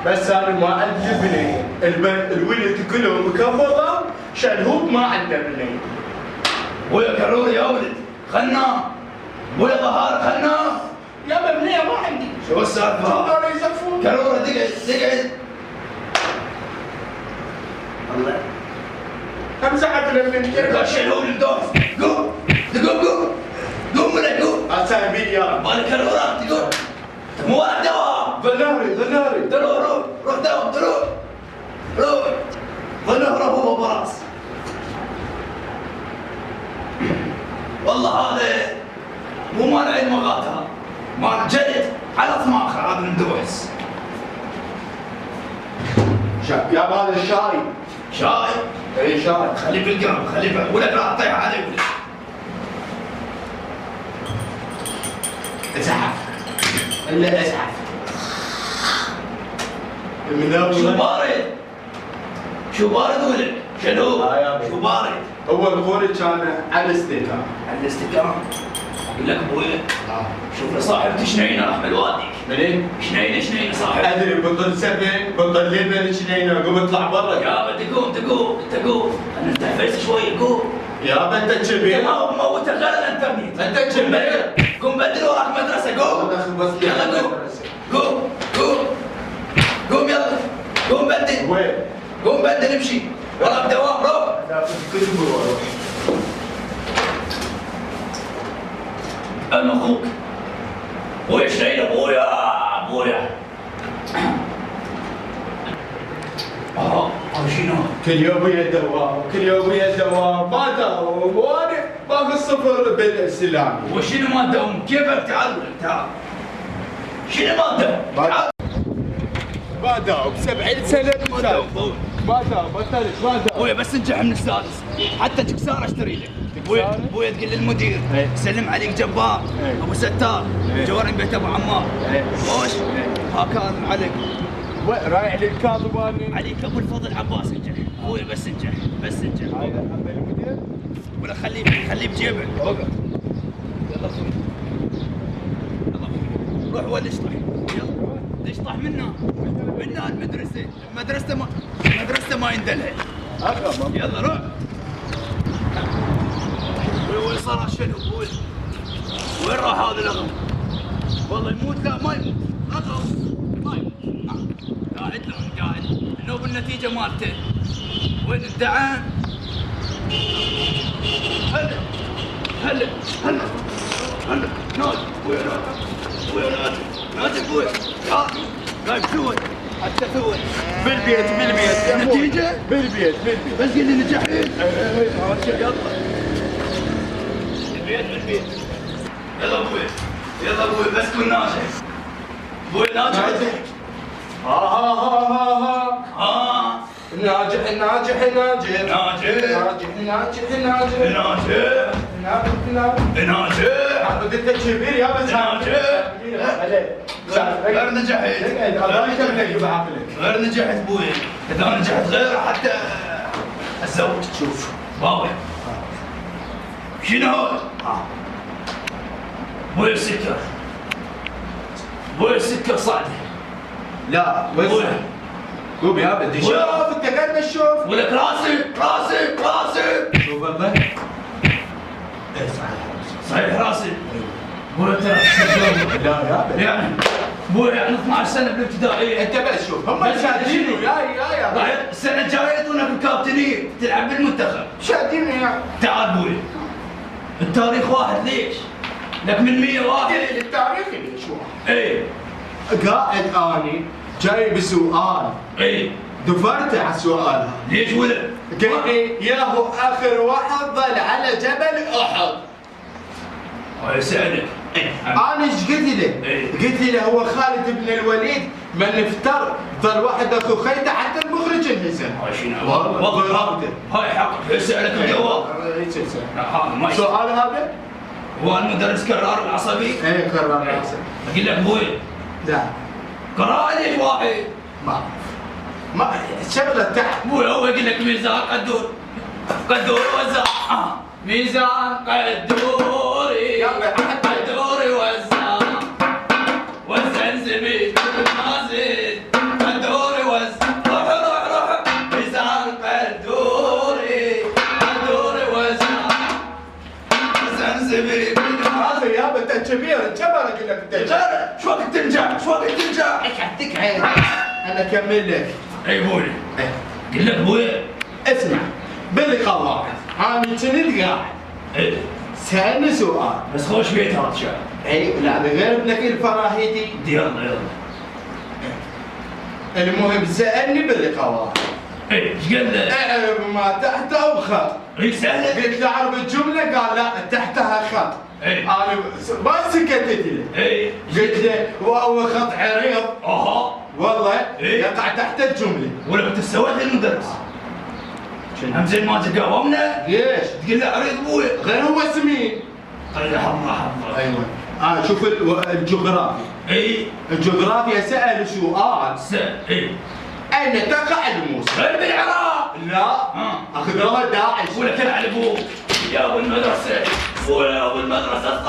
بس انا ما عندي بنيه، الولد كلهم مكبره شلهوب ما عنده بنيه. ويا كروري يا ولد خلنا ويا ظهار خلنا يا بنيه ما عندي. شو السالفه؟ شو يزفون؟ كرورة تقعد الله امزحت للبنت. شلهوب الدوس قوم قوم ولا قوم اسامي يا بالك كرورة تقول مو ورا دوام ظناري روح دوام روح ظنهره هو براس. والله هذا مو مال عين مغاتها مال جلد على طماخه هذا الندوحس. يا هذا الشاي. شاي؟ اي شاي. خليه بالقلب ولك لا تطيح عليه ولك. ازحف الا ازحف. شو بارد ولك؟ شنو؟ شو بارد؟ هو الغوري كان على الاستكان. على الاستكان. اقول لك ابوي شوف لي صاحبتي شنينه راح بالوادي. منين؟ شنينه صاحبتي. ادري بطل سفن بطل لبن شنينه قوم اطلع برا. يابا تقوم خلينا نستحفز شوي قوم. يابا انت كبير. موت غير الانترنت. انت كبير. قوم بدل وراك مدرسه قوم. يلا قوم يلا قوم بدل. وين؟ قوم بدل امشي وراك دوام روح. انا اخوك ويش ليلى ابويا شنو؟ كل يوم ويا الدوام ما داوم وانا باخذ صفر بالسلام. وشنو ما تداوم؟ كيفك تعال شنو ما تداوم؟ تعال ما داوم 70 سنه ما تداوم ما داوم بطلت ما داوم. ابويا بس انجح من السادس حتى جكسار اشتري لك. ابويا تقول للمدير سلم عليك جبار ابو ستار جوارن بيت ابو عمار خوش هكذا عليك رايح للكاظماني عليك ابو الفضل عباس انجح. ابويا بس انجح هاي المدير ولا خليه بجيبك اقعد. يلا اخوي روح ولا اشطح يلا اشطح منها المدرسه مدرسته ما يندلها. يلا روح. وين صار الشنو؟ وين راح هذا الاغم؟ والله يموت لا ما يموت اغم ما يموت. قاعد النوب النتيجه مالته وين الدعم؟ هلا نادي نادي ابوي قايم ثوت حتى ثوت بالبيت النتيجه بالبيت بس قل لي نجحت. يلا بالبيت يلا ابوي بس كن ناجح. ابوي ناجح ناجح انت كبير يا بس غير نجحت غير نجحت ابوي. اذا نجحت غير حتى اتزوج تشوف واضح. شنو هذا؟ ابوي السكر صعده. لا بس قوم يا بدي شوف انت قاعد بشوف ولك راسي شوف الله. ايه صحيح راسي. ابوي ترى لا يا بدي يعني ابوي يعني 12 سنه بالابتدائيه. انت بس شوف هم شادينه يا بعد السنه الجايه يعطونا بالكابتنيه تلعب بالمنتخب. شادينه يا تعال ابوي التاريخ واحد ليش؟ لك من 100 واحد التاريخ ليش واحد؟ ايه قاعد اني جايب سؤال دفرت على السؤال هذا. ليش ولد؟ قال لي ياهو اخر واحد ظل على جبل احد. يسألك انا ايش قلت له؟ قلت له هو خالد بن الوليد من افتر ظل واحد اخو خيته حتى المخرج انهزم. والله هاي حق يسألك الجواب. السؤال هذا؟ هو المدرس كرار العصبي؟ ايه كرار العصبي. اقول لك ابوي لا قراءة ليش واحد؟ ما شغله تحت. ابوي هو يقول لك ميزان قدور وزع ميزان قدوري قدوري وزع زميل نازل قدوري لا شو وقت تنجح شو وقت تنجح. ايش عيد انا اكمل لك. اي بوي إيه. قل لك بوي اسمع بلقى واحد انا كنت قاعد ايه سألني سؤال بس خوش بيت هذا شاب. اي لا بغير ابنك الفراهيدي. يلا المهم سألني بلقى واحد ايه ايش قال لك؟ ما تحته خط. ايه سهله. قلت له عرب الجمله قال لا تحتها خط. ايه انا ما سكتت له. ايه قلت له وهو خط عريض اها والله إيه؟ يقع تحت الجمله. ولا انت سويت المدرس هم زين ما تقاومنا ليش؟ تقول له عريض ابوي غير هو سمين. قال له حظه ايوه شوف الجغرافيا. اي الجغرافيا سأل سؤال اي اين تقع الموسى؟ غير بالعراق. لا اخذوها داعش. ولا كان على ابوك يا ابو المدرسه ويا ابو المدرسه